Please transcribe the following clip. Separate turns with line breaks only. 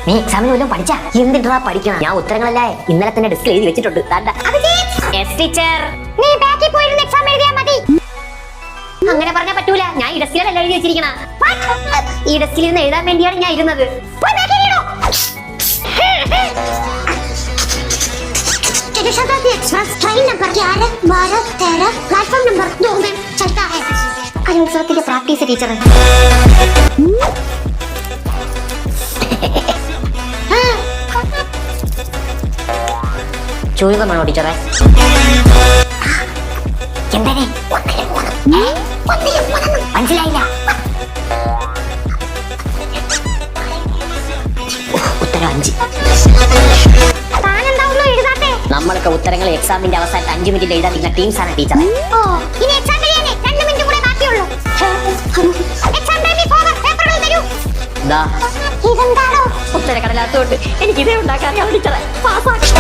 നീ എക്സാമിന് വല്ലതും പഠിച്ചാ? എന്തിട്ടാ പഠിക്കണം? ഞാൻ ഉത്തരങ്ങളല്ലേ ഇന്നലെ തന്നെ ഡെസ്കിൽ എഴുതി വെച്ചിട്ടുണ്ട്.
നീ ബാക്കിൽ പോയിരുന്ന എക്സാം എഴുതിയാ മതി.
അങ്ങനെ പറഞ്ഞാൽ പറ്റൂല. ഞാൻ ഈ ഡെസ്കിലല്ല എഴുതി വെച്ചിരിക്കണ. ഈ ഡെസ്കിൽ ഇരുന്ന് എഴുതാൻ വേണ്ടിയാണ് ഞാൻ ഇരുന്നത്.
शताब्दी express train number 11, 12, 13 platform number 2 में चलता है.
കലോത്സവത്തിന്റെ പ്രാക്ടീസ് ടീച്ചർ. ചൂയുകമാണോ ടീച്ചറെ?
എന്താ
മനസ്സിലായില്ല. ഉത്തരം 5. നമ്മളൊക്കെ ഉത്തരങ്ങൾ എക്സാമിന്റെ അവസാനത്തെ 5 മിനിറ്റ് എഴുതാൻ നിൽക്കുന്ന ടീംസ് ആണ് ടീച്ചറെ.
ഇനി എക്സാം കഴിയാനേ 2 മിനിറ്റ് കൂടെ ബാക്കിയുള്ളൂ. എക്സാം ടൈമിൽ ഫോർവേഡ് പേപ്പറുകൾ തരൂ.
ദാ
ഇതെന്താണോ?
ഉത്തരക്കടലാത്തോട്ട് എനിക്കിതേ ഉണ്ടാക്കാൻ അറിയാം ടീച്ചറെ. പാസ്സാക്കി.